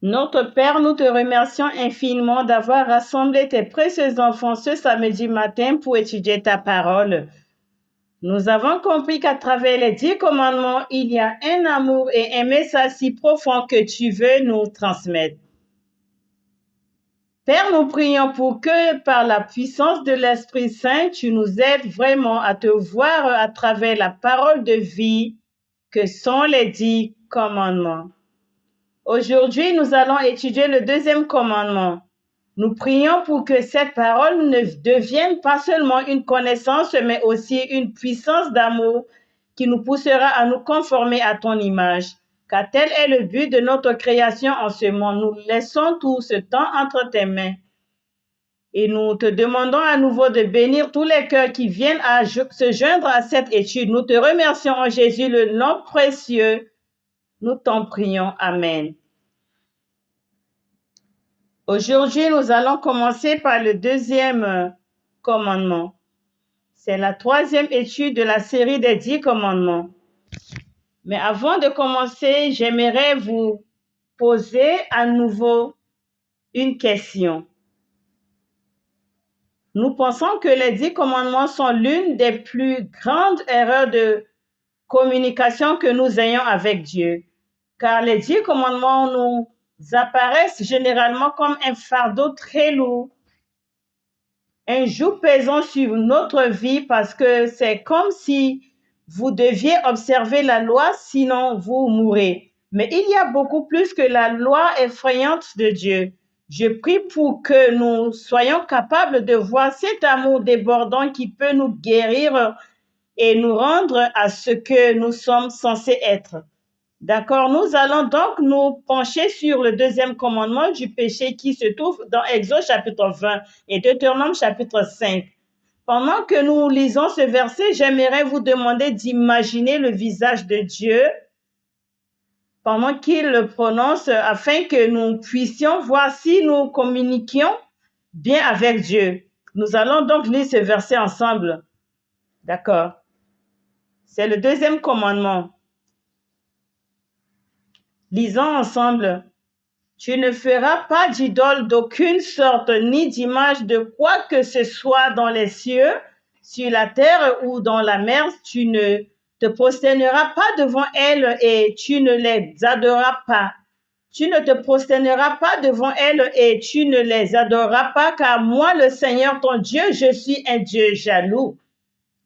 Notre Père, nous te remercions infiniment d'avoir rassemblé tes précieux enfants ce samedi matin pour étudier ta parole. Nous avons compris qu'à travers les 10 commandements, il y a un amour et un message si profond que tu veux nous transmettre. Père, nous prions pour que par la puissance de l'Esprit Saint, tu nous aides vraiment à te voir à travers la parole de vie que sont les 10 commandements. Aujourd'hui, nous allons étudier le deuxième commandement. Nous prions pour que cette parole ne devienne pas seulement une connaissance, mais aussi une puissance d'amour qui nous poussera à nous conformer à ton image. Car tel est le but de notre création en ce monde. Nous laissons tout ce temps entre tes mains. Et nous te demandons à nouveau de bénir tous les cœurs qui viennent à se joindre à cette étude. Nous te remercions en Jésus, le nom précieux. Nous t'en prions. Amen. Aujourd'hui, nous allons commencer par le deuxième commandement. C'est la troisième étude de la série des 10 commandements. Mais avant de commencer, j'aimerais vous poser à nouveau une question. Nous pensons que les 10 commandements sont l'une des plus grandes erreurs de communication que nous ayons avec Dieu. Car les 10 commandements nous apparaissent généralement comme un fardeau très lourd, un joug pesant sur notre vie parce que c'est comme si vous deviez observer la loi, sinon vous mourrez. Mais il y a beaucoup plus que la loi effrayante de Dieu. Je prie pour que nous soyons capables de voir cet amour débordant qui peut nous guérir et nous rendre à ce que nous sommes censés être. D'accord, nous allons donc nous pencher sur le deuxième commandement du péché qui se trouve dans Exode chapitre 20 et Deutéronome chapitre 5. Pendant que nous lisons ce verset, j'aimerais vous demander d'imaginer le visage de Dieu pendant qu'il le prononce afin que nous puissions voir si nous communiquions bien avec Dieu. Nous allons donc lire ce verset ensemble. D'accord. C'est le deuxième commandement. Lisons ensemble. Tu ne feras pas d'idole d'aucune sorte, ni d'image de quoi que ce soit dans les cieux, sur la terre ou dans la mer. Tu ne te prosterneras pas devant elles et tu ne les adoreras pas. Tu ne te prosterneras pas devant elles et tu ne les adoreras pas, car moi, le Seigneur ton Dieu, je suis un Dieu jaloux,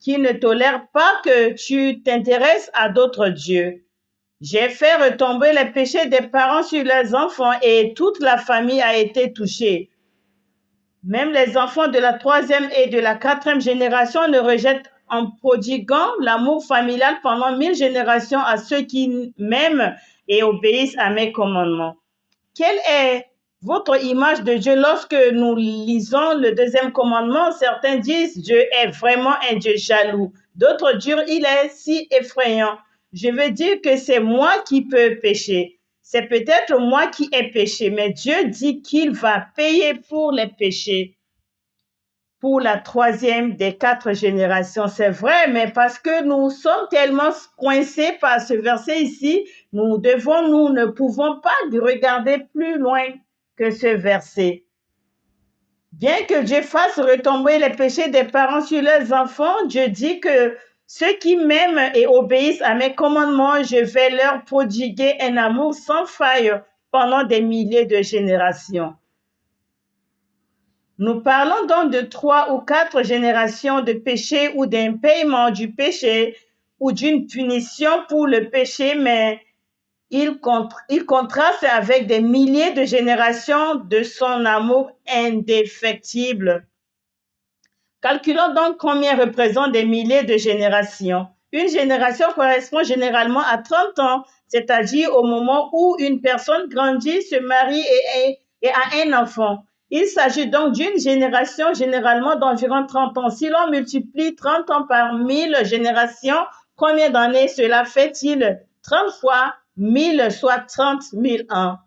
qui ne tolère pas que tu t'intéresses à d'autres dieux. J'ai fait retomber les péchés des parents sur les enfants et toute la famille a été touchée. Même les enfants de la 3e et de la 4e génération ne rejettent en prodiguant l'amour familial pendant 1000 générations à ceux qui m'aiment et obéissent à mes commandements. Quelle est votre image de Dieu lorsque nous lisons le deuxième commandement? Certains disent Dieu est vraiment un Dieu jaloux. D'autres disent il est si effrayant. Je veux dire que c'est moi qui peux pécher. C'est peut-être moi qui ai péché, mais Dieu dit qu'il va payer pour les péchés pour la 3e des 4 générations. C'est vrai, mais parce que nous sommes tellement coincés par ce verset ici, nous ne pouvons pas regarder plus loin que ce verset. Bien que Dieu fasse retomber les péchés des parents sur leurs enfants, Dieu dit que ceux qui m'aiment et obéissent à mes commandements, je vais leur prodiguer un amour sans faille pendant des milliers de générations. Nous parlons donc de 3 ou 4 générations de péché ou d'un paiement du péché ou d'une punition pour le péché, mais il contraste avec des milliers de générations de son amour indéfectible. Calculons donc combien représentent des milliers de générations. Une génération correspond généralement à 30 ans, c'est-à-dire au moment où une personne grandit, se marie et a un enfant. Il s'agit donc d'une génération généralement d'environ 30 ans. Si l'on multiplie 30 ans par 1000 générations, combien d'années cela fait-il? 30 fois 1000, soit 30 000 ans.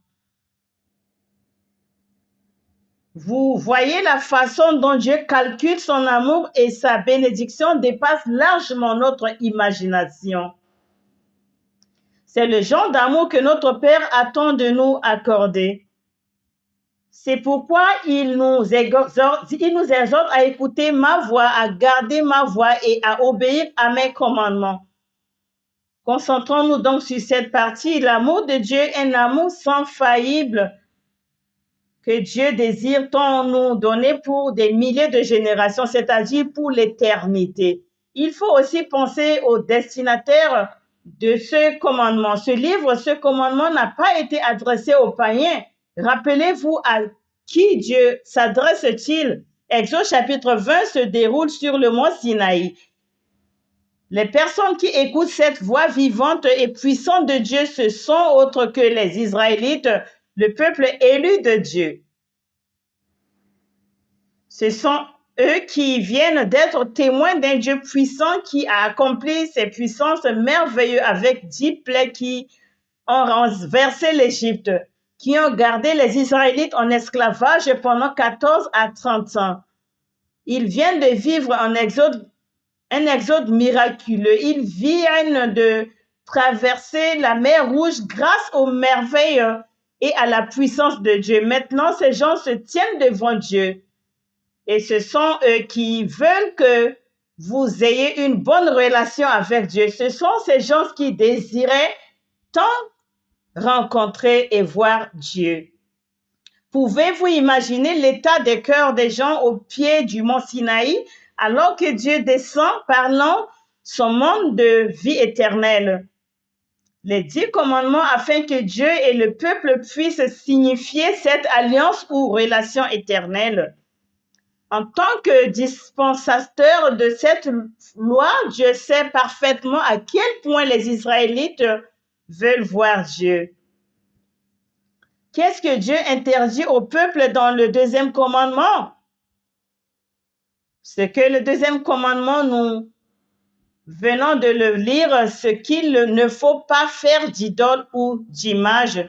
Vous voyez la façon dont Dieu calcule son amour et sa bénédiction dépasse largement notre imagination. C'est le genre d'amour que notre Père attend de nous accorder. C'est pourquoi il nous exhorte à écouter ma voix, à garder ma voix et à obéir à mes commandements. Concentrons-nous donc sur cette partie. L'amour de Dieu est un amour sans faillible que Dieu désire tant nous donner pour des milliers de générations, c'est-à-dire pour l'éternité. Il faut aussi penser au destinataire de ce commandement. Ce commandement n'a pas été adressé aux païens. Rappelez-vous à qui Dieu s'adresse-t-il? Exode chapitre 20 se déroule sur le mont Sinaï. Les personnes qui écoutent cette voix vivante et puissante de Dieu, ce sont autres que les Israélites, le peuple élu de Dieu. Ce sont eux qui viennent d'être témoins d'un Dieu puissant qui a accompli ses puissances merveilleuses avec 10 plaies qui ont renversé l'Égypte, qui ont gardé les Israélites en esclavage pendant 14 à 30 ans. Ils viennent de vivre un exode miraculeux. Ils viennent de traverser la mer Rouge grâce aux merveilles et à la puissance de Dieu. Maintenant, ces gens se tiennent devant Dieu. Et ce sont eux qui veulent que vous ayez une bonne relation avec Dieu. Ce sont ces gens qui désiraient tant rencontrer et voir Dieu. Pouvez-vous imaginer l'état des cœurs des gens au pied du mont Sinaï alors que Dieu descend parlant son monde de vie éternelle? Les 10 commandements afin que Dieu et le peuple puissent signifier cette alliance ou relation éternelle. En tant que dispensateur de cette loi, Dieu sait parfaitement à quel point les Israélites veulent voir Dieu. Qu'est-ce que Dieu interdit au peuple dans le deuxième commandement? C'est que le deuxième commandement, nous venons de le lire, ce qu'il ne faut pas faire d'idole ou d'image.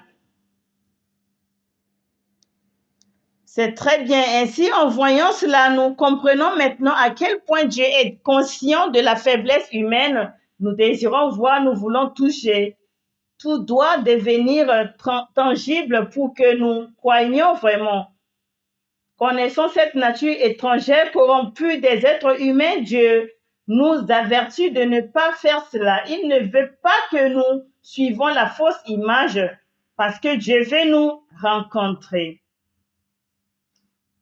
C'est très bien. Ainsi, en voyant cela, nous comprenons maintenant à quel point Dieu est conscient de la faiblesse humaine. Nous désirons voir, nous voulons toucher. Tout doit devenir tangible pour que nous croyions vraiment. Connaissant cette nature étrangère corrompue des êtres humains, Dieu nous avertit de ne pas faire cela. Il ne veut pas que nous suivons la fausse image parce que Dieu veut nous rencontrer.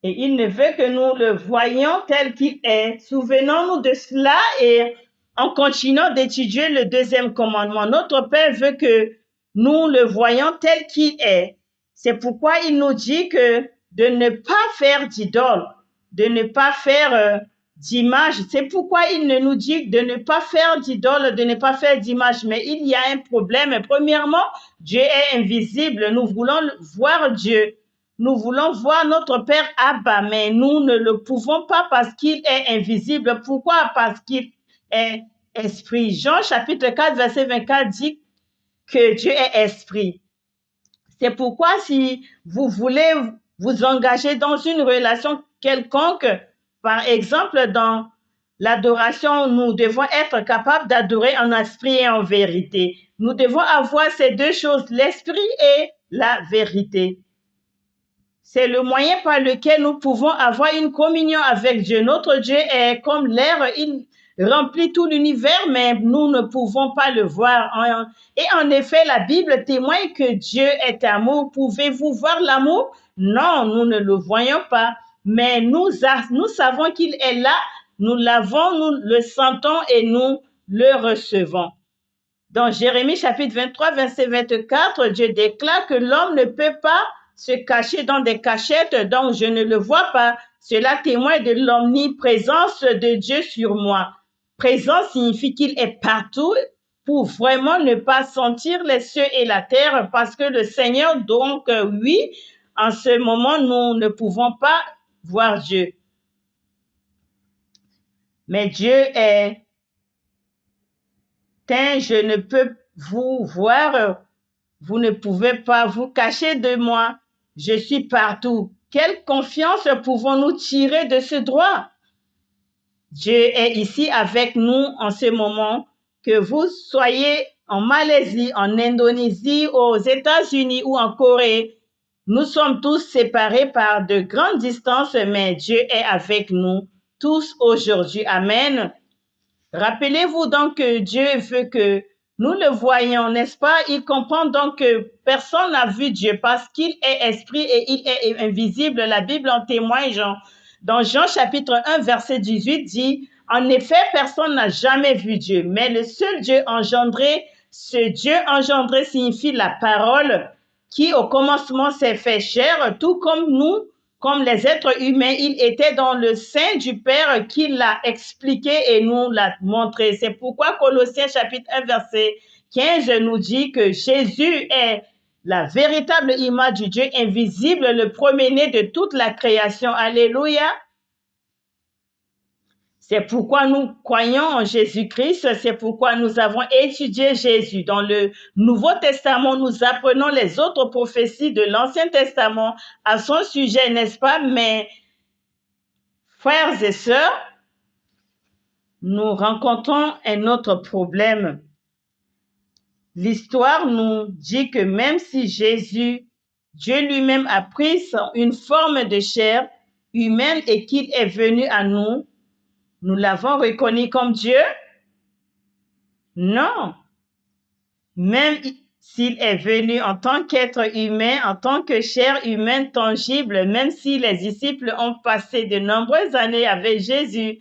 Et il ne veut que nous le voyions tel qu'il est. Souvenons-nous de cela et en continuant d'étudier le deuxième commandement, notre Père veut que nous le voyions tel qu'il est. C'est pourquoi il nous dit que de ne pas faire d'idole, de ne pas faire d'image. C'est pourquoi il ne nous dit de ne pas faire d'idole, de ne pas faire d'image. Mais il y a un problème. Premièrement, Dieu est invisible. Nous voulons voir Dieu. Nous voulons voir notre Père Abba, mais nous ne le pouvons pas parce qu'il est invisible. Pourquoi? Parce qu'il est esprit. Jean chapitre 4, verset 24 dit que Dieu est esprit. C'est pourquoi si vous voulez vous engager dans une relation quelconque, par exemple dans l'adoration, nous devons être capables d'adorer en esprit et en vérité. Nous devons avoir ces deux choses, l'esprit et la vérité. C'est le moyen par lequel nous pouvons avoir une communion avec Dieu. Notre Dieu est comme l'air, il remplit tout l'univers, mais nous ne pouvons pas le voir. Et en effet, la Bible témoigne que Dieu est amour. Pouvez-vous voir l'amour? Non, nous ne le voyons pas, mais nous savons qu'il est là, nous l'avons, nous le sentons et nous le recevons. Dans Jérémie chapitre 23, verset 24, Dieu déclare que l'homme ne peut pas se cacher dans des cachettes dont je ne le vois pas. Cela témoigne de l'omniprésence de Dieu sur moi. Présent signifie qu'il est partout pour vraiment ne pas sentir les cieux et la terre parce que le Seigneur, donc oui, en ce moment, nous ne pouvons pas voir Dieu. Mais Dieu est je ne peux vous voir, vous ne pouvez pas vous cacher de moi. Je suis partout. Quelle confiance pouvons-nous tirer de ce droit? Dieu est ici avec nous en ce moment. Que vous soyez en Malaisie, en Indonésie, aux États-Unis ou en Corée, nous sommes tous séparés par de grandes distances, mais Dieu est avec nous tous aujourd'hui. Amen. Rappelez-vous donc que Dieu veut que nous le voyions, n'est-ce pas? Il comprend donc que personne n'a vu Dieu parce qu'il est esprit et il est invisible. La Bible en témoigne. Dans Jean chapitre 1, verset 18 dit, « En effet, personne n'a jamais vu Dieu, mais le seul Dieu engendré, ce Dieu engendré signifie la parole qui au commencement s'est fait chair, tout comme nous, comme les êtres humains, il était dans le sein du Père qui l'a expliqué et nous l'a montré. C'est pourquoi Colossiens chapitre 1 verset 15 nous dit que Jésus est la véritable image du Dieu invisible, le premier-né de toute la création. Alléluia. C'est pourquoi nous croyons en Jésus-Christ, c'est pourquoi nous avons étudié Jésus. Dans le Nouveau Testament, nous apprenons les autres prophéties de l'Ancien Testament à son sujet, n'est-ce pas? Mais, frères et sœurs, nous rencontrons un autre problème. L'histoire nous dit que même si Jésus, Dieu lui-même a pris une forme de chair humaine et qu'il est venu à nous, nous l'avons reconnu comme Dieu? Non. Même s'il est venu en tant qu'être humain, en tant que chair humaine tangible, même si les disciples ont passé de nombreuses années avec Jésus,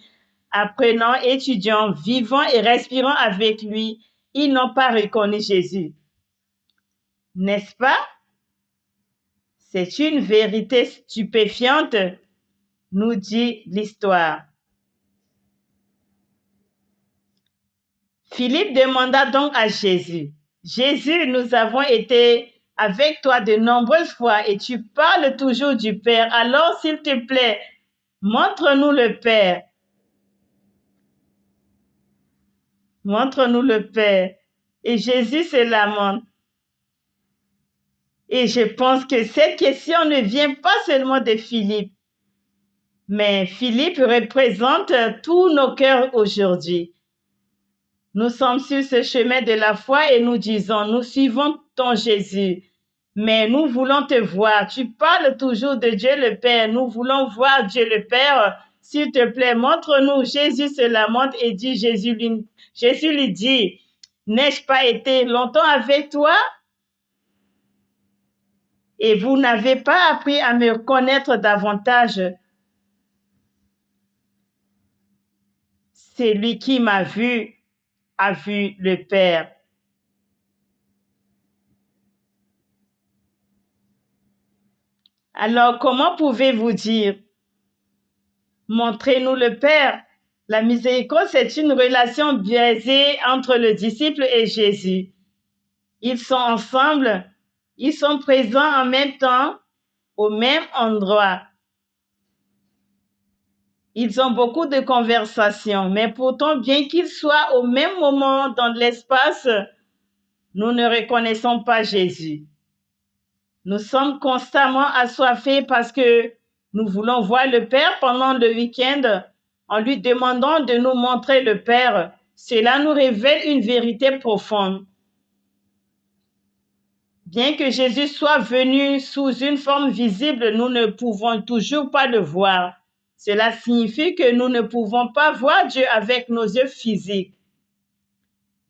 apprenant, étudiant, vivant et respirant avec lui, ils n'ont pas reconnu Jésus. N'est-ce pas? C'est une vérité stupéfiante, nous dit l'histoire. Philippe demanda donc à Jésus, « Jésus, nous avons été avec toi de nombreuses fois et tu parles toujours du Père. Alors, s'il te plaît, montre-nous le Père. » Montre-nous le Père. Et Jésus se lamente. Et je pense que cette question ne vient pas seulement de Philippe, mais Philippe représente tous nos cœurs aujourd'hui. Nous sommes sur ce chemin de la foi et nous disons, nous suivons ton Jésus, mais nous voulons te voir. Tu parles toujours de Dieu le Père. Nous voulons voir Dieu le Père. S'il te plaît, montre-nous. Jésus se lamente et dit, Jésus lui dit, n'ai-je pas été longtemps avec toi? Et vous n'avez pas appris à me connaître davantage. Celui qui m'a vu a vu le Père. Alors, comment pouvez-vous dire, montrez-nous le Père? La miséricorde, c'est une relation biaisée entre le disciple et Jésus. Ils sont ensemble, ils sont présents en même temps, au même endroit. Ils ont beaucoup de conversations, mais pourtant, bien qu'ils soient au même moment dans l'espace, nous ne reconnaissons pas Jésus. Nous sommes constamment assoiffés parce que nous voulons voir le Père pendant le week-end en lui demandant de nous montrer le Père. Cela nous révèle une vérité profonde. Bien que Jésus soit venu sous une forme visible, nous ne pouvons toujours pas le voir. Cela signifie que nous ne pouvons pas voir Dieu avec nos yeux physiques.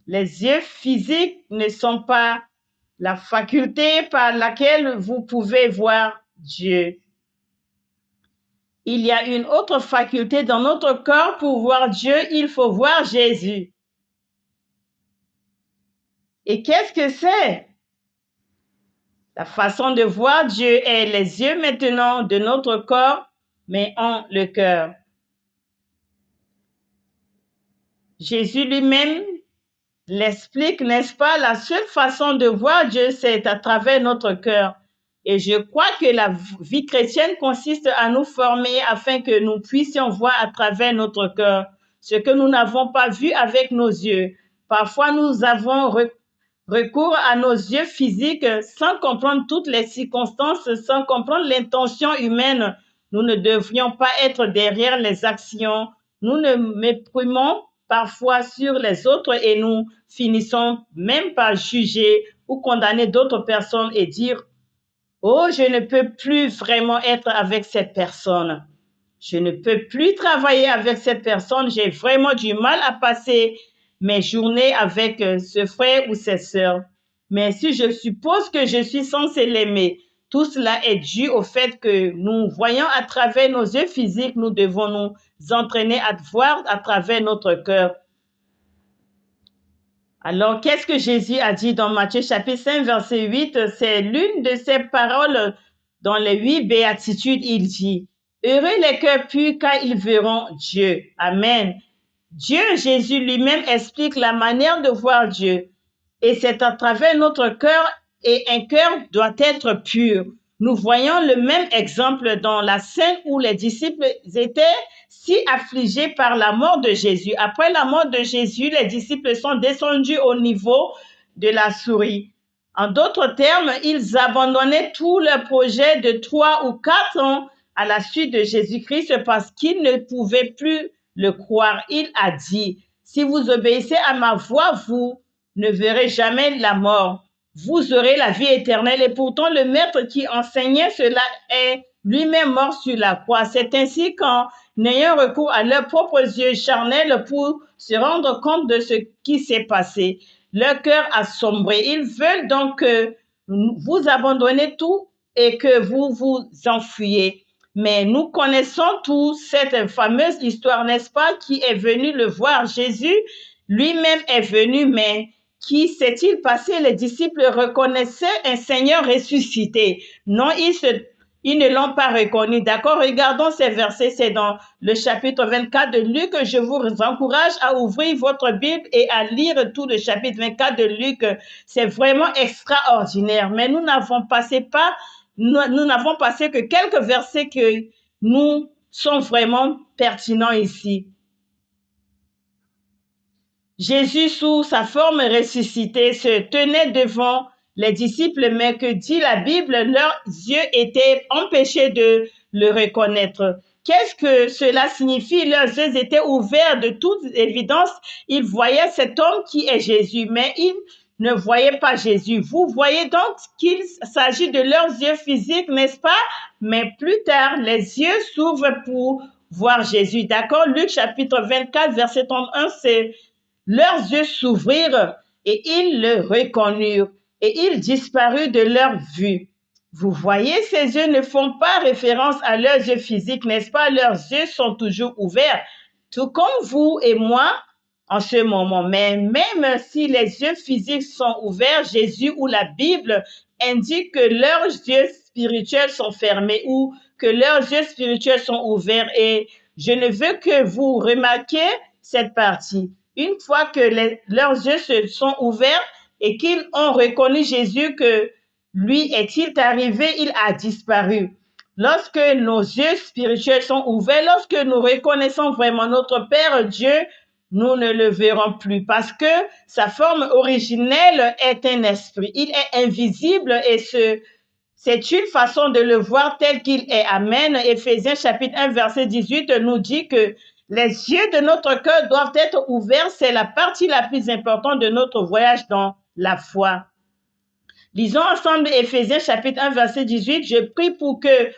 Les yeux physiques ne sont pas la faculté par laquelle vous pouvez voir Dieu. Il y a une autre faculté dans notre corps pour voir Dieu, il faut voir Jésus. Et qu'est-ce que c'est? La façon de voir Dieu est les yeux maintenant de notre corps, mais en le cœur. Jésus lui-même l'explique, n'est-ce pas? La seule façon de voir Dieu, c'est à travers notre cœur. Et je crois que la vie chrétienne consiste à nous former afin que nous puissions voir à travers notre cœur ce que nous n'avons pas vu avec nos yeux. Parfois, nous avons recours à nos yeux physiques sans comprendre toutes les circonstances, sans comprendre l'intention humaine. Nous ne devrions pas être derrière les actions. Nous ne méprimons parfois sur les autres et nous finissons même par juger ou condamner d'autres personnes et dire « Oh, je ne peux plus vraiment être avec cette personne. Je ne peux plus travailler avec cette personne. J'ai vraiment du mal à passer mes journées avec ce frère ou cette sœur. Mais si je suppose que je suis censée l'aimer, tout cela est dû au fait que nous voyons à travers nos yeux physiques, nous devons nous entraîner à voir à travers notre cœur. Alors, qu'est-ce que Jésus a dit dans Matthieu chapitre 5, verset 8? C'est l'une de ses paroles dans les 8 béatitudes. Il dit, « Heureux les cœurs purs car ils verront Dieu. » Amen. Dieu, Jésus lui-même explique la manière de voir Dieu. Et c'est à travers notre cœur, et un cœur doit être pur. Nous voyons le même exemple dans la scène où les disciples étaient si affligés par la mort de Jésus. Après la mort de Jésus, les disciples sont descendus au niveau de la souris. En d'autres termes, ils abandonnaient tout leur projet de 3 ou 4 ans à la suite de Jésus-Christ parce qu'ils ne pouvaient plus le croire. Il a dit, « Si vous obéissez à ma voix, vous ne verrez jamais la mort. Vous aurez la vie éternelle. » Et pourtant, le maître qui enseignait cela est lui-même mort sur la croix. C'est ainsi qu'en ayant recours à leurs propres yeux charnels pour se rendre compte de ce qui s'est passé, leur cœur a sombré. Ils veulent donc que vous abandonnez tout et que vous vous enfuyez. Mais nous connaissons tous cette fameuse histoire, n'est-ce pas, qui est venu le voir. Jésus lui-même est venu, mais qui s'est-il passé? Les disciples reconnaissaient un Seigneur ressuscité. Non, ils ne l'ont pas reconnu. D'accord, regardons ces versets, c'est dans le chapitre 24 de Luc. Je vous encourage à ouvrir votre Bible et à lire tout le chapitre 24 de Luc. C'est vraiment extraordinaire. Mais nous n'avons passé que quelques versets que nous sont vraiment pertinents ici. Jésus, sous sa forme ressuscitée, se tenait devant les disciples, mais que dit la Bible, leurs yeux étaient empêchés de le reconnaître. Qu'est-ce que cela signifie? Leurs yeux étaient ouverts de toute évidence. Ils voyaient cet homme qui est Jésus, mais ils ne voyaient pas Jésus. Vous voyez donc qu'il s'agit de leurs yeux physiques, n'est-ce pas? Mais plus tard, les yeux s'ouvrent pour voir Jésus. D'accord? Luc chapitre 24, verset 31, c'est leurs yeux s'ouvrirent et ils le reconnurent et il disparut de leur vue. Vous voyez, ces yeux ne font pas référence à leurs yeux physiques, n'est-ce pas? Leurs yeux sont toujours ouverts, tout comme vous et moi en ce moment. Mais même si les yeux physiques sont ouverts, Jésus ou la Bible indiquent que leurs yeux spirituels sont fermés ou que leurs yeux spirituels sont ouverts. Et je ne veux que vous remarquiez cette partie. Une fois que leurs yeux se sont ouverts et qu'ils ont reconnu Jésus, que lui est-il arrivé, il a disparu. Lorsque nos yeux spirituels sont ouverts, lorsque nous reconnaissons vraiment notre Père Dieu, nous ne le verrons plus parce que sa forme originelle est un esprit. Il est invisible et c'est une façon de le voir tel qu'il est. Amen. Éphésiens chapitre 1, verset 18 nous dit que les yeux de notre cœur doivent être ouverts. C'est la partie la plus importante de notre voyage dans la foi. Lisons ensemble Éphésiens chapitre 1, verset 18. Je prie pour que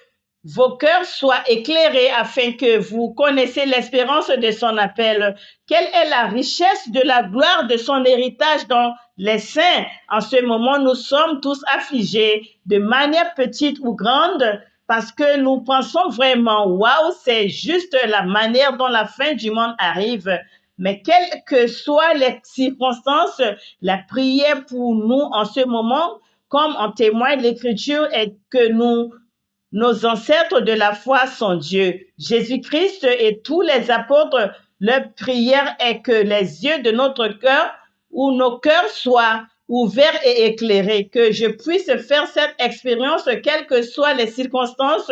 vos cœurs soient éclairés afin que vous connaissiez l'espérance de son appel. Quelle est la richesse de la gloire de son héritage dans les saints? En ce moment, nous sommes tous affligés de manière petite ou grande parce que nous pensons vraiment, waouh, c'est juste la manière dont la fin du monde arrive. Mais quelles que soient les circonstances, la prière pour nous en ce moment, comme en témoigne l'Écriture, est que nos ancêtres de la foi sont Dieu. Jésus-Christ et tous les apôtres, leur prière est que les yeux de notre cœur ou nos cœurs soient ouverts et éclairés, que je puisse faire cette expérience, quelles que soient les circonstances,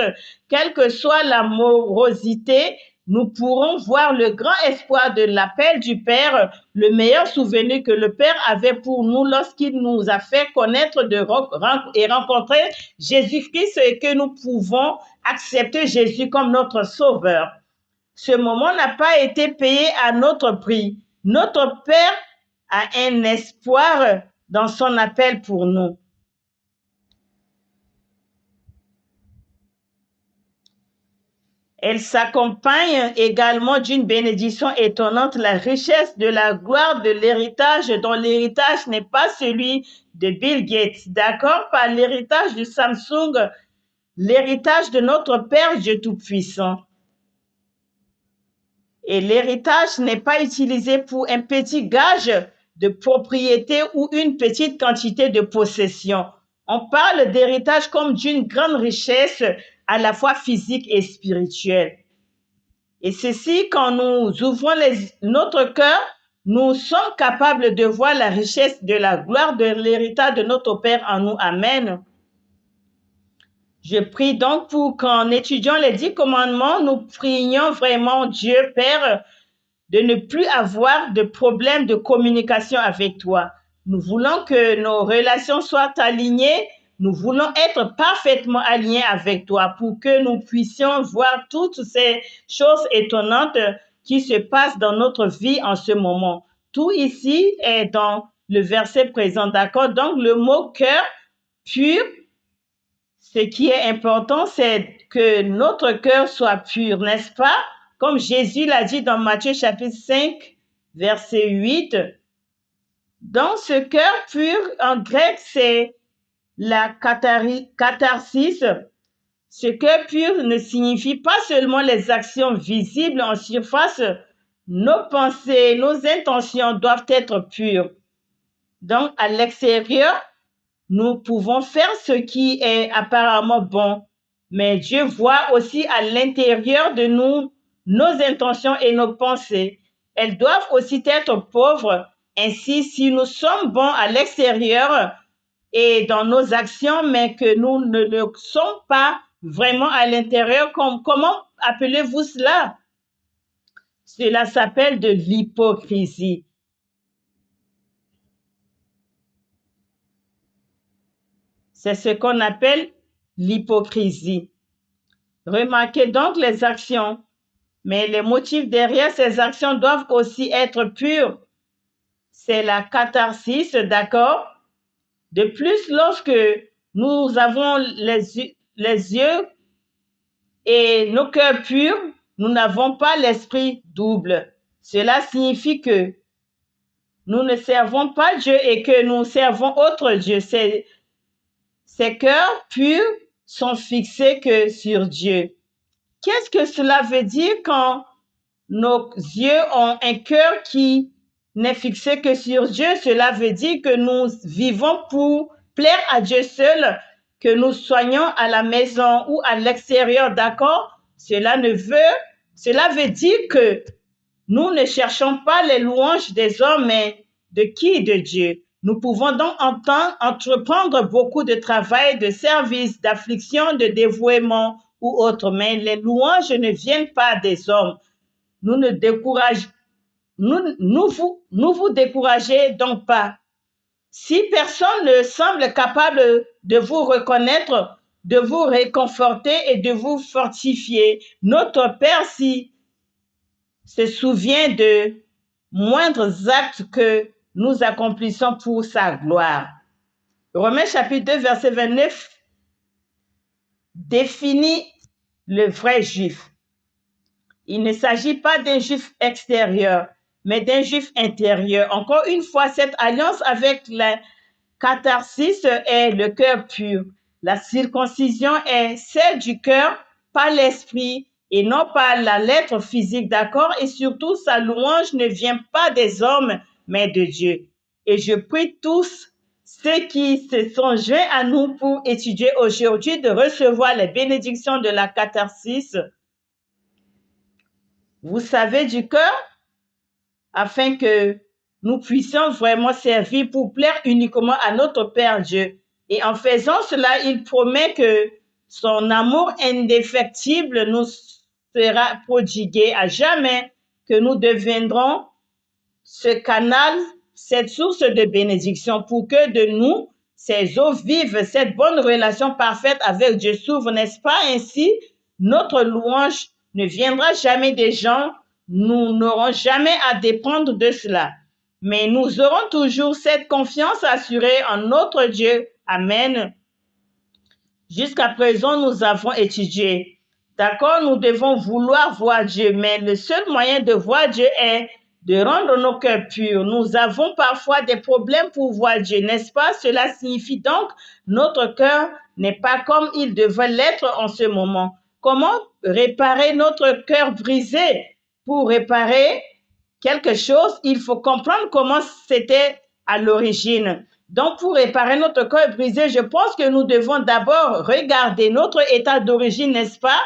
quelle que soit la morosité, nous pourrons voir le grand espoir de l'appel du Père, le meilleur souvenir que le Père avait pour nous lorsqu'il nous a fait connaître et rencontrer Jésus-Christ et que nous pouvons accepter Jésus comme notre Sauveur. Ce moment n'a pas été payé à notre prix. Notre Père a un espoir dans son appel pour nous. Elle s'accompagne également d'une bénédiction étonnante, la richesse de la gloire de l'héritage, dont l'héritage n'est pas celui de Bill Gates, d'accord? Pas l'héritage de Samsung, l'héritage de notre Père Dieu Tout-Puissant. Et l'héritage n'est pas utilisé pour un petit gage de propriété ou une petite quantité de possession. On parle d'héritage comme d'une grande richesse à la fois physique et spirituelle. Et ceci, quand nous ouvrons notre cœur, nous sommes capables de voir la richesse de la gloire de l'héritage de notre Père en nous. Amen. Je prie donc pour qu'en étudiant les 10 commandements, nous prions vraiment Dieu Père de ne plus avoir de problème de communication avec toi. Nous voulons que nos relations soient alignées. Nous voulons être parfaitement alignés avec toi pour que nous puissions voir toutes ces choses étonnantes qui se passent dans notre vie en ce moment. Tout ici est dans le verset présent, d'accord? Donc, le mot cœur pur, ce qui est important, c'est que notre cœur soit pur, n'est-ce pas? Comme Jésus l'a dit dans Matthieu chapitre 5, verset 8. Dans ce cœur pur, en grec, c'est la catharsis. Ce cœur pur ne signifie pas seulement les actions visibles en surface. Nos pensées, nos intentions doivent être pures. Donc, à l'extérieur, nous pouvons faire ce qui est apparemment bon, mais Dieu voit aussi à l'intérieur de nous nos intentions et nos pensées. Elles doivent aussi être pauvres. Ainsi, si nous sommes bons à l'extérieur et dans nos actions, mais que nous ne le sommes pas vraiment à l'intérieur, comment appelez-vous cela? Cela s'appelle de l'hypocrisie. C'est ce qu'on appelle l'hypocrisie. Remarquez donc les actions, mais les motifs derrière ces actions doivent aussi être purs. C'est la catharsis, d'accord? De plus, lorsque nous avons les yeux et nos cœurs purs, nous n'avons pas l'esprit double. Cela signifie que nous ne servons pas Dieu et que nous servons autre Dieu. Ces cœurs purs sont fixés que sur Dieu. Qu'est-ce que cela veut dire quand nos yeux ont un cœur qui n'est fixé que sur Dieu? Cela veut dire que nous vivons pour plaire à Dieu seul, que nous soignons à la maison ou à l'extérieur, d'accord? Cela veut dire que nous ne cherchons pas les louanges des hommes, mais de qui? De Dieu. Nous pouvons donc entreprendre beaucoup de travail, de service, d'affliction, de dévouement ou autre, mais les louanges ne viennent pas des hommes. Nous vous découragez donc pas. Si personne ne semble capable de vous reconnaître, de vous réconforter et de vous fortifier, notre Père se souvient de moindres actes que nous accomplissons pour sa gloire. Romains chapitre 2, verset 29 définit le vrai juif. Il ne s'agit pas d'un juif extérieur, mais d'un juif intérieur. Encore une fois, cette alliance avec la catharsis est le cœur pur. La circoncision est celle du cœur, pas l'esprit, et non pas la lettre physique, d'accord? Et surtout, sa louange ne vient pas des hommes, mais de Dieu. Et je prie tous ceux qui se sont joints à nous pour étudier aujourd'hui de recevoir les bénédictions de la catharsis. Vous savez, du cœur, afin que nous puissions vraiment servir pour plaire uniquement à notre Père Dieu. Et en faisant cela, il promet que son amour indéfectible nous sera prodigué à jamais, que nous deviendrons ce canal, cette source de bénédiction pour que de nous, ces eaux vives, cette bonne relation parfaite avec Dieu s'ouvre, n'est-ce pas? Ainsi, notre louange ne viendra jamais des gens, nous n'aurons jamais à dépendre de cela. Mais nous aurons toujours cette confiance assurée en notre Dieu. Amen. Jusqu'à présent, nous avons étudié. D'accord, nous devons vouloir voir Dieu, mais le seul moyen de voir Dieu est de rendre nos cœurs purs. Nous avons parfois des problèmes pour voir Dieu, n'est-ce pas? Cela signifie donc notre cœur n'est pas comme il devrait l'être en ce moment. Comment réparer notre cœur brisé? Pour réparer quelque chose, il faut comprendre comment c'était à l'origine. Donc, pour réparer notre cœur brisé, je pense que nous devons d'abord regarder notre état d'origine, n'est-ce pas?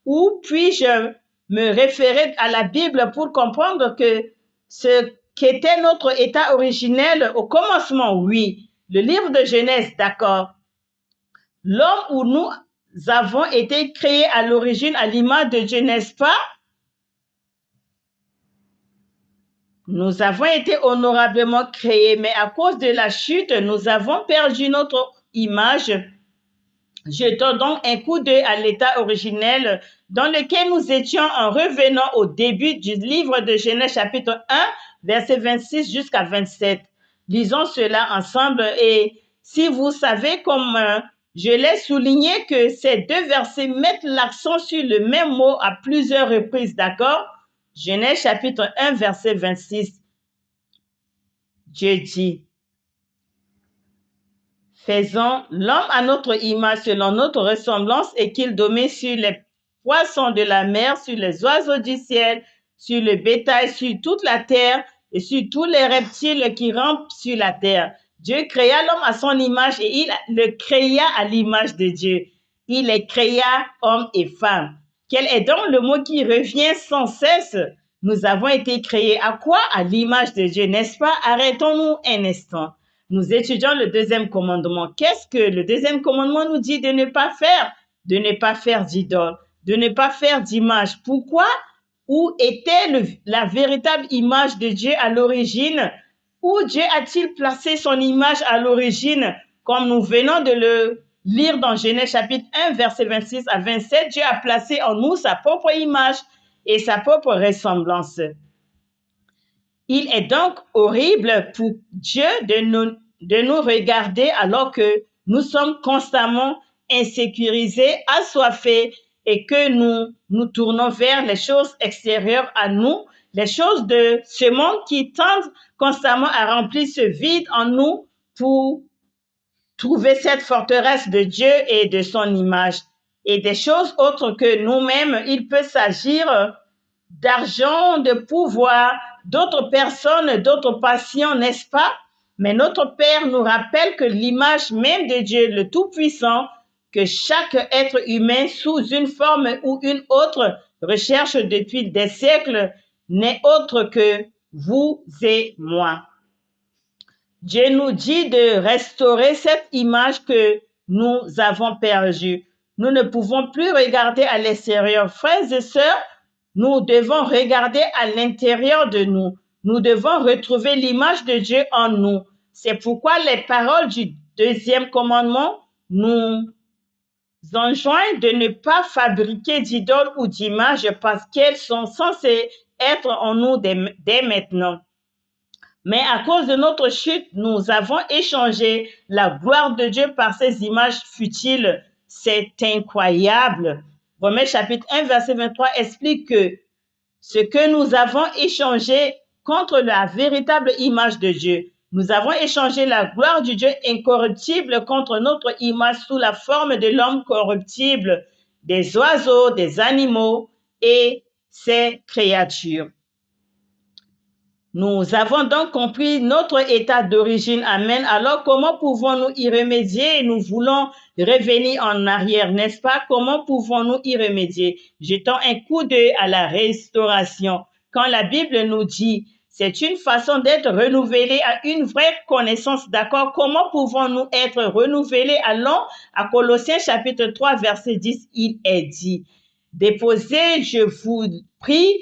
Ou puis-je me référer à la Bible pour comprendre que ce qu'était notre état originel au commencement? Oui, le livre de Genèse, d'accord. L'homme où nous avons été créés à l'origine à l'image de Dieu, n'est-ce pas? Nous avons été honorablement créés, mais à cause de la chute, nous avons perdu notre image. Jetons donc un coup d'œil à l'état originel dans lequel nous étions en revenant au début du livre de Genèse chapitre 1, verset 26 jusqu'à 27. Lisons cela ensemble et si vous savez comme je l'ai souligné que ces deux versets mettent l'accent sur le même mot à plusieurs reprises, d'accord? Genèse chapitre 1, verset 26. Dieu dit, faisons l'homme à notre image selon notre ressemblance et qu'il domine sur les poissons de la mer, sur les oiseaux du ciel, sur le bétail, sur toute la terre et sur tous les reptiles qui rampent sur la terre. Dieu créa l'homme à son image et il le créa à l'image de Dieu. Il les créa hommes et femmes. Quel est donc le mot qui revient sans cesse? Nous avons été créés à quoi? À l'image de Dieu, n'est-ce pas? Arrêtons-nous un instant. Nous étudions le deuxième commandement. Qu'est-ce que le deuxième commandement nous dit de ne pas faire? De ne pas faire d'idole, de ne pas faire d'image. Pourquoi? Où était la véritable image de Dieu à l'origine? Où Dieu a-t-il placé son image à l'origine? Comme nous venons de le lire dans Genèse chapitre 1, verset 26 à 27, Dieu a placé en nous sa propre image et sa propre ressemblance. Il est donc horrible pour Dieu de nous regarder alors que nous sommes constamment insécurisés, assoiffés et que nous tournons vers les choses extérieures à nous, les choses de ce monde qui tendent constamment à remplir ce vide en nous pour trouver cette forteresse de Dieu et de son image. Et des choses autres que nous-mêmes, il peut s'agir d'argent, de pouvoir, d'autres personnes, d'autres passions, n'est-ce pas? Mais notre Père nous rappelle que l'image même de Dieu, le Tout-Puissant, que chaque être humain, sous une forme ou une autre, recherche depuis des siècles, n'est autre que vous et moi. Dieu nous dit de restaurer cette image que nous avons perdue. Nous ne pouvons plus regarder à l'extérieur. Frères et sœurs, nous devons regarder à l'intérieur de nous. Nous devons retrouver l'image de Dieu en nous. C'est pourquoi les paroles du deuxième commandement nous enjoignent de ne pas fabriquer d'idoles ou d'images parce qu'elles sont censées être en nous dès maintenant. Mais à cause de notre chute, nous avons échangé la gloire de Dieu par ces images futiles. C'est incroyable. Romains chapitre 1, verset 23 explique que ce que nous avons échangé contre la véritable image de Dieu. Nous avons échangé la gloire du Dieu incorruptible contre notre image sous la forme de l'homme corruptible, des oiseaux, des animaux et ses créatures. Nous avons donc compris notre état d'origine. Amen. Alors, comment pouvons-nous y remédier? Nous voulons revenir en arrière, n'est-ce pas? Comment pouvons-nous y remédier? Jetons un coup d'œil à la restauration. Quand la Bible nous dit, c'est une façon d'être renouvelé à une vraie connaissance, d'accord? Comment pouvons-nous être renouvelés? Allons à Colossiens chapitre 3, verset 10, il est dit, déposez, je vous prie,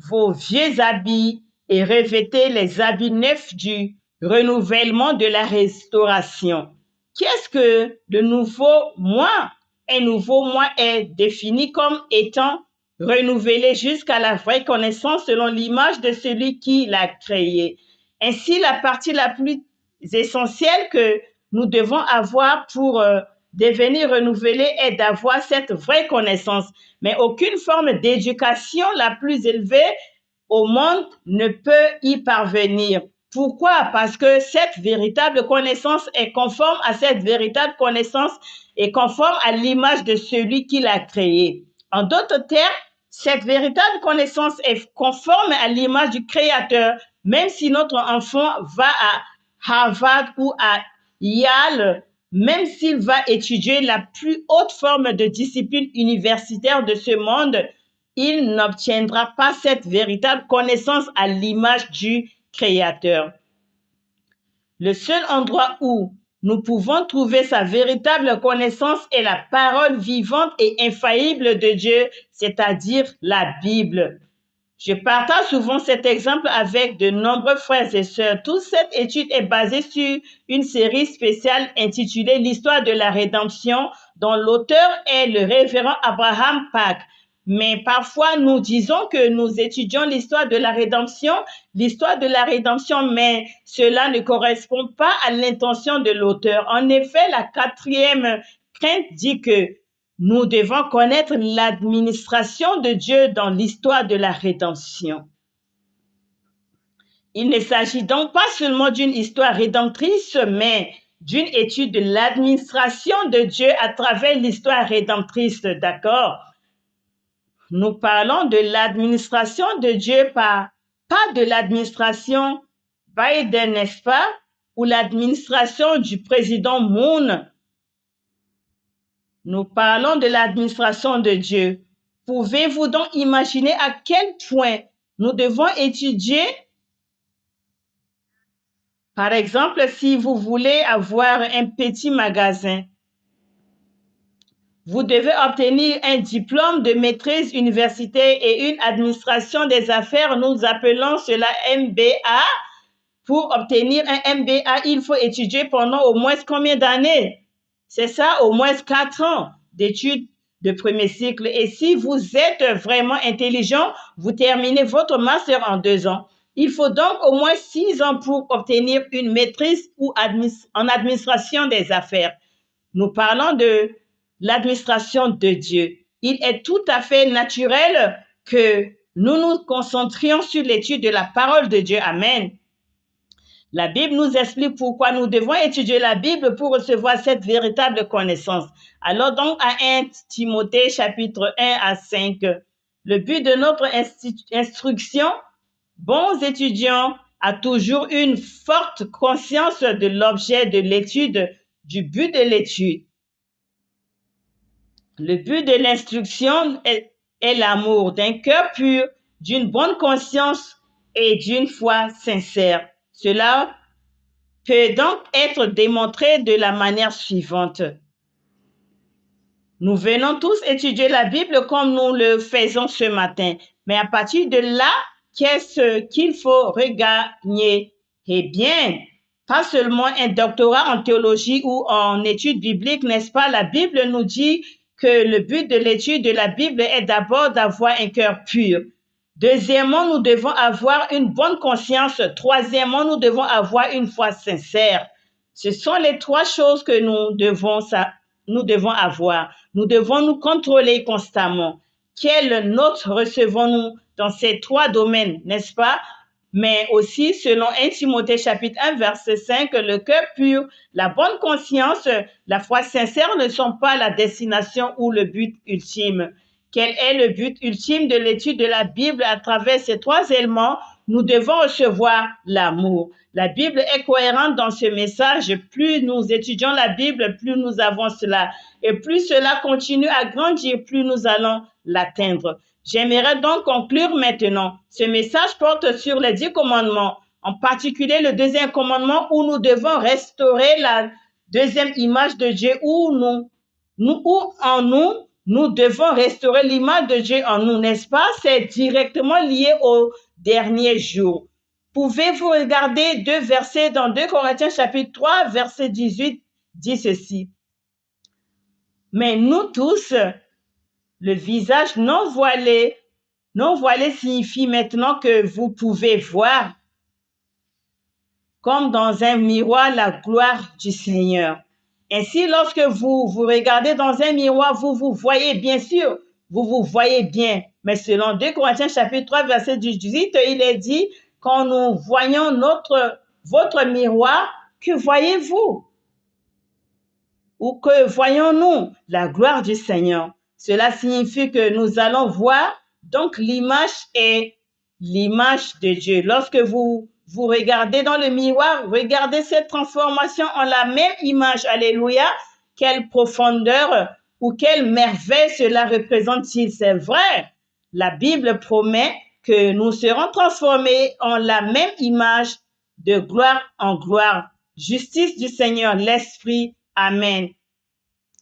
vos vieux habits et revêtez les habits neufs du renouvellement de la restauration. Qu'est-ce que le nouveau moi? Un nouveau moi est défini comme étant renouvelé jusqu'à la vraie connaissance selon l'image de celui qui l'a créé. Ainsi, la partie la plus essentielle que nous devons avoir pour devenir renouvelés est d'avoir cette vraie connaissance. Mais aucune forme d'éducation la plus élevée au monde ne peut y parvenir. Pourquoi? Parce que cette véritable connaissance est conforme à cette véritable connaissance est conforme à l'image de celui qui l'a créé. En d'autres termes, cette véritable connaissance est conforme à l'image du Créateur, même si notre enfant va à Harvard ou à Yale, même s'il va étudier la plus haute forme de discipline universitaire de ce monde, il n'obtiendra pas cette véritable connaissance à l'image du Créateur. Le seul endroit où nous pouvons trouver sa véritable connaissance est la parole vivante et infaillible de Dieu, c'est-à-dire la Bible. Je partage souvent cet exemple avec de nombreux frères et sœurs. Toute cette étude est basée sur une série spéciale intitulée L'histoire de la rédemption, dont l'auteur est le révérend Abraham Pack. Mais parfois, nous disons que nous étudions l'histoire de la rédemption, mais cela ne correspond pas à l'intention de l'auteur. En effet, la 4e crainte dit que nous devons connaître l'administration de Dieu dans l'histoire de la rédemption. Il ne s'agit donc pas seulement d'une histoire rédemptrice, mais d'une étude de l'administration de Dieu à travers l'histoire rédemptrice, d'accord? Nous parlons de l'administration de Dieu, pas de l'administration Biden, n'est-ce pas? Ou l'administration du président Moon. Nous parlons de l'administration de Dieu. Pouvez-vous donc imaginer à quel point nous devons étudier? Par exemple, si vous voulez avoir un petit magasin, vous devez obtenir un diplôme de maîtrise universitaire et une administration des affaires. Nous appelons cela MBA. Pour obtenir un MBA, il faut étudier pendant au moins combien d'années? C'est ça, au moins 4 ans d'études de premier cycle. Et si vous êtes vraiment intelligent, vous terminez votre master en 2 ans. Il faut donc au moins 6 ans pour obtenir une maîtrise ou en administration des affaires. Nous parlons de l'administration de Dieu. Il est tout à fait naturel que nous nous concentrions sur l'étude de la parole de Dieu. Amen. La Bible nous explique pourquoi nous devons étudier la Bible pour recevoir cette véritable connaissance. Alors donc, à 1 Timothée chapitre 1 à 5, le but de notre instruction, bons étudiants, a toujours une forte conscience de l'objet de l'étude, du but de l'étude. Le but de l'instruction est l'amour d'un cœur pur, d'une bonne conscience et d'une foi sincère. Cela peut donc être démontré de la manière suivante. Nous venons tous étudier la Bible comme nous le faisons ce matin. Mais à partir de là, qu'est-ce qu'il faut regagner? Eh bien, pas seulement un doctorat en théologie ou en études bibliques, n'est-ce pas? La Bible nous dit que le but de l'étude de la Bible est d'abord d'avoir un cœur pur. Deuxièmement, nous devons avoir une bonne conscience. Troisièmement, nous devons avoir une foi sincère. Ce sont les 3 choses que nous devons avoir. Nous devons nous contrôler constamment. Quelle note recevons-nous dans ces 3 domaines, n'est-ce pas? Mais aussi, selon 1 Timothée chapitre 1, verset 5, le cœur pur, la bonne conscience, la foi sincère ne sont pas la destination ou le but ultime. Quel est le but ultime de l'étude de la Bible? À travers ces 3 éléments, nous devons recevoir l'amour. La Bible est cohérente dans ce message. Plus nous étudions la Bible, plus nous avons cela. Et plus cela continue à grandir, plus nous allons l'atteindre. J'aimerais donc conclure maintenant. Ce message porte sur les 10 commandements, en particulier le 2e commandement où nous devons restaurer la 2e image de Dieu, où nous devons restaurer l'image de Dieu en nous, n'est-ce pas? C'est directement lié au dernier jour. Pouvez-vous regarder 2 versets dans 2 Corinthiens chapitre 3, verset 18, dit ceci. Mais nous tous, Le visage non voilé signifie maintenant que vous pouvez voir, comme dans un miroir, la gloire du Seigneur. Ainsi, lorsque vous regardez dans un miroir, vous vous voyez, bien sûr, vous vous voyez bien. Mais selon 2 Corinthiens chapitre 3, verset 18, il est dit, quand nous voyons votre miroir, que voyez-vous? Ou que voyons-nous? La gloire du Seigneur. Cela signifie que nous allons voir, donc l'image est l'image de Dieu. Lorsque vous regardez dans le miroir, regardez cette transformation en la même image. Alléluia. Quelle profondeur ou quelle merveille cela représente-t-il? C'est vrai. La Bible promet que nous serons transformés en la même image de gloire en gloire. Justice du Seigneur, l'Esprit. Amen.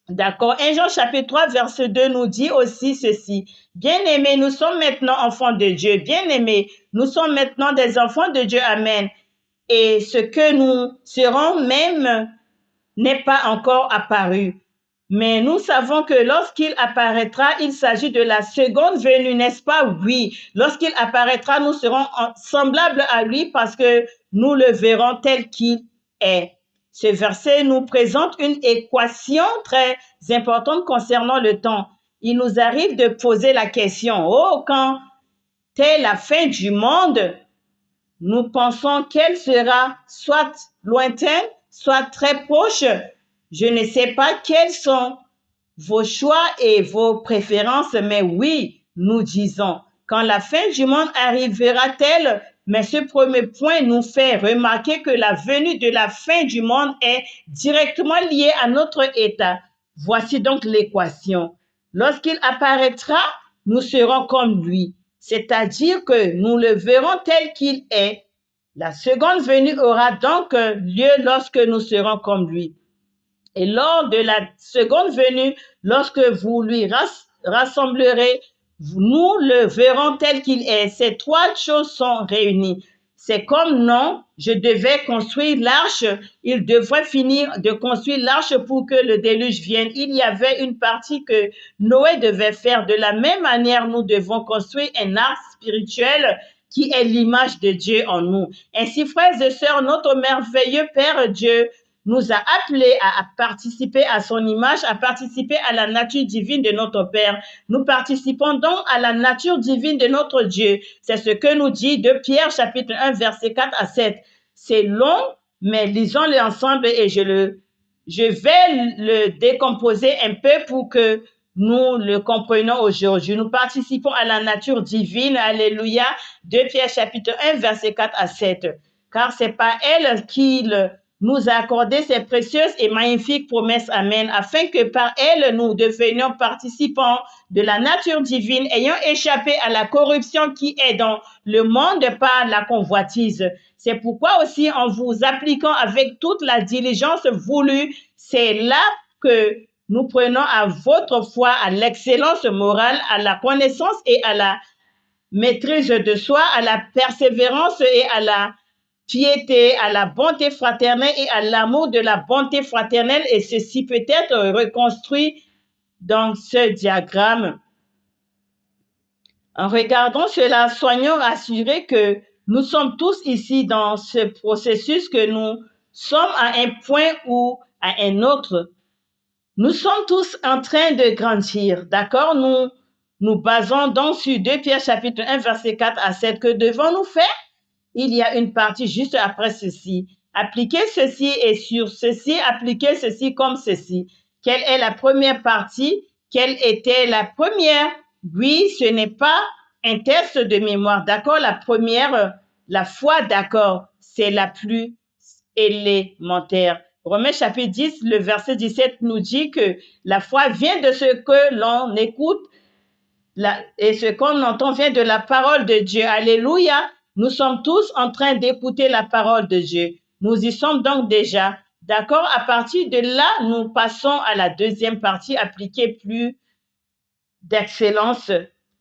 D'accord. 1 Jean chapitre 3, verset 2 nous dit aussi ceci. Bien-aimés, nous sommes maintenant enfants de Dieu. Bien-aimés, nous sommes maintenant des enfants de Dieu. Amen. Et ce que nous serons même n'est pas encore apparu. Mais nous savons que lorsqu'il apparaîtra, il s'agit de la seconde venue, n'est-ce pas? Oui. Lorsqu'il apparaîtra, nous serons semblables à lui parce que nous le verrons tel qu'il est. Ce verset nous présente une équation très importante concernant le temps. Il nous arrive de poser la question, oh, quand est la fin du monde, nous pensons qu'elle sera soit lointaine, soit très proche. Je ne sais pas quels sont vos choix et vos préférences, mais oui, nous disons, quand la fin du monde arrivera-t-elle? Mais ce premier point nous fait remarquer que la venue de la fin du monde est directement liée à notre état. Voici donc l'équation. Lorsqu'il apparaîtra, nous serons comme lui, c'est-à-dire que nous le verrons tel qu'il est. La seconde venue aura donc lieu lorsque nous serons comme lui. Et lors de la seconde venue, lorsque vous lui rassemblerez, nous le verrons tel qu'il est. Ces trois choses sont réunies. C'est comme non, je devais construire l'arche, il devrait finir de construire l'arche pour que le déluge vienne. Il y avait une partie que Noé devait faire. De la même manière, nous devons construire un arche spirituel qui est l'image de Dieu en nous. Ainsi, frères et sœurs, notre merveilleux Père Dieu nous a appelés à participer à son image, à participer à la nature divine de notre Père. Nous participons donc à la nature divine de notre Dieu. C'est ce que nous dit 2 Pierre chapitre 1 verset 4 à 7. C'est long, mais lisons-le ensemble et je vais le décomposer un peu pour que nous le comprenions aujourd'hui. Nous participons à la nature divine, alléluia, 2 Pierre chapitre 1 verset 4 à 7. Car c'est par elle qu'il nous a accordé ces précieuses et magnifiques promesses, amen, afin que par elles nous devenions participants de la nature divine, ayant échappé à la corruption qui est dans le monde par la convoitise. C'est pourquoi aussi, en vous appliquant avec toute la diligence voulue, c'est là que nous prenons à votre foi, à l'excellence morale, à la connaissance et à la maîtrise de soi, à la persévérance et à la piété, à la bonté fraternelle et à l'amour de la bonté fraternelle, et ceci peut être reconstruit dans ce diagramme. En regardant cela, soyons rassurés que nous sommes tous ici dans ce processus, que nous sommes à un point ou à un autre. Nous sommes tous en train de grandir, d'accord? Nous basons donc sur 2 Pierre chapitre 1 verset 4 à 7. Que devons-nous faire? Il y a une partie juste après ceci. Appliquez ceci et sur ceci, appliquez ceci comme ceci. Quelle est la première partie? Quelle était la première? Oui, ce n'est pas un test de mémoire, d'accord? La première, la foi, d'accord, c'est la plus élémentaire. Romains chapitre 10, le verset 17 nous dit que la foi vient de ce que l'on écoute et ce qu'on entend vient de la parole de Dieu. Alléluia. Nous sommes tous en train d'écouter la parole de Dieu. Nous y sommes donc déjà. D'accord? À partir de là, nous passons à la deuxième partie, appliquer plus d'excellence.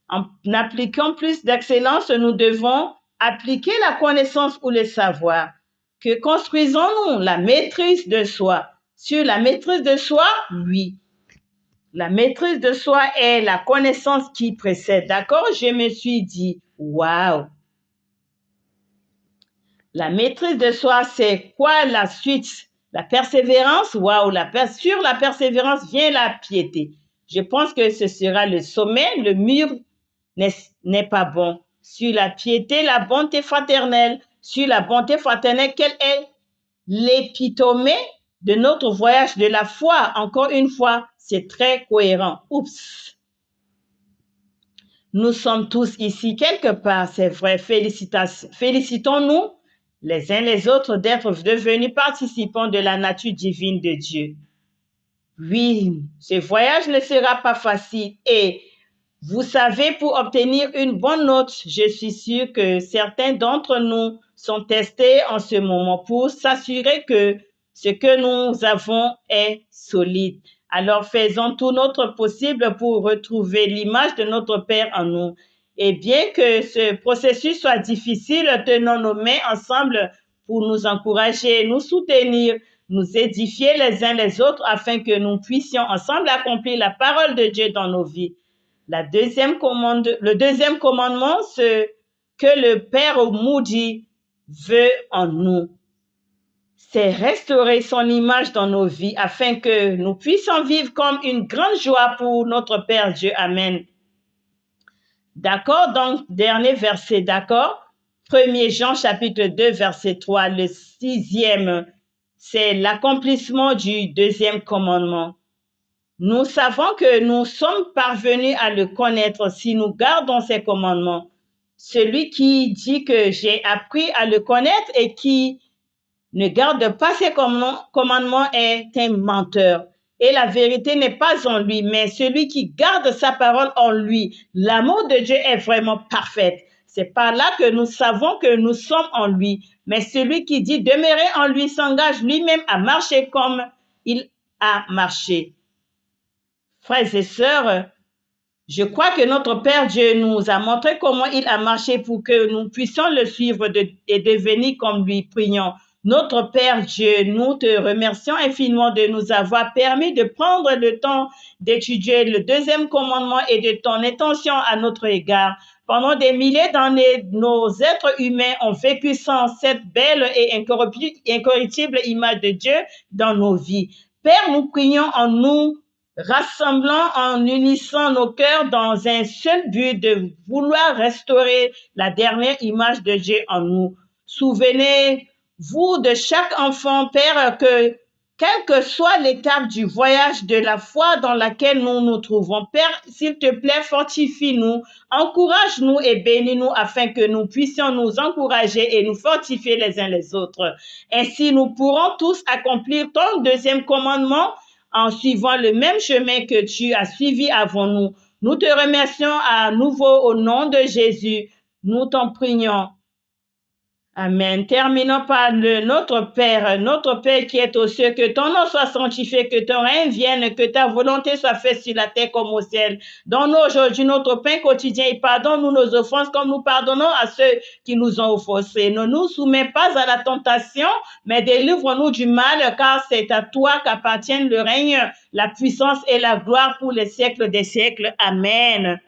En appliquant plus d'excellence, nous devons appliquer la connaissance ou le savoir. Que construisons-nous? La maîtrise de soi. Sur la maîtrise de soi, oui. La maîtrise de soi est la connaissance qui précède. D'accord? Je me suis dit, waouh! La maîtrise de soi, c'est quoi la suite? La persévérance? Waouh! Sur la persévérance vient la piété. Je pense que ce sera le sommet, le mur n'est pas bon. Sur la piété, la bonté fraternelle. Sur la bonté fraternelle, quelle est l'épitome de notre voyage de la foi? Encore une fois, c'est très cohérent. Oups! Nous sommes tous ici quelque part, c'est vrai. Félicitons-nous les uns les autres d'être devenus participants de la nature divine de Dieu. Oui, ce voyage ne sera pas facile et vous savez, pour obtenir une bonne note, je suis sûre que certains d'entre nous sont testés en ce moment pour s'assurer que ce que nous avons est solide. Alors faisons tout notre possible pour retrouver l'image de notre Père en nous. Et bien que ce processus soit difficile, tenons nos mains ensemble pour nous encourager, nous soutenir, nous édifier les uns les autres afin que nous puissions ensemble accomplir la parole de Dieu dans nos vies. Le deuxième commandement, c'est que le Père Moody veut en nous. C'est restaurer son image dans nos vies afin que nous puissions vivre comme une grande joie pour notre Père Dieu. Amen. D'accord? Donc, dernier verset, d'accord? 1er Jean chapitre 2, verset 3, le 6e, c'est l'accomplissement du deuxième commandement. Nous savons que nous sommes parvenus à le connaître si nous gardons ses commandements. Celui qui dit que j'ai appris à le connaître et qui ne garde pas ses commandements est un menteur. Et la vérité n'est pas en lui, mais celui qui garde sa parole en lui. L'amour de Dieu est vraiment parfait. C'est par là que nous savons que nous sommes en lui. Mais celui qui dit demeurer en lui s'engage lui-même à marcher comme il a marché. Frères et sœurs, je crois que notre Père Dieu nous a montré comment il a marché pour que nous puissions le suivre et devenir comme lui. Prions. Notre Père Dieu, nous te remercions infiniment de nous avoir permis de prendre le temps d'étudier le deuxième commandement et de ton intention à notre égard. Pendant des milliers d'années, nos êtres humains ont vécu sans cette belle et incorruptible image de Dieu dans nos vies. Père, nous prions en nous, rassemblant en unissant nos cœurs dans un seul but de vouloir restaurer la dernière image de Dieu en nous. Souvenez-vous de chaque enfant, Père, que quelle que soit l'étape du voyage de la foi dans laquelle nous nous trouvons, Père, s'il te plaît, fortifie-nous, encourage-nous et bénis-nous afin que nous puissions nous encourager et nous fortifier les uns les autres. Ainsi, nous pourrons tous accomplir ton deuxième commandement en suivant le même chemin que tu as suivi avant nous. Nous te remercions à nouveau au nom de Jésus. Nous t'en prions. Amen. Terminons par notre Père qui est aux cieux, que ton nom soit sanctifié, que ton règne vienne, que ta volonté soit faite sur la terre comme au ciel. Donne-nous aujourd'hui notre pain quotidien et pardonne-nous nos offenses comme nous pardonnons à ceux qui nous ont offensés. Ne nous soumets pas à la tentation, mais délivre-nous du mal, car c'est à toi qu'appartiennent le règne, la puissance et la gloire pour les siècles des siècles. Amen.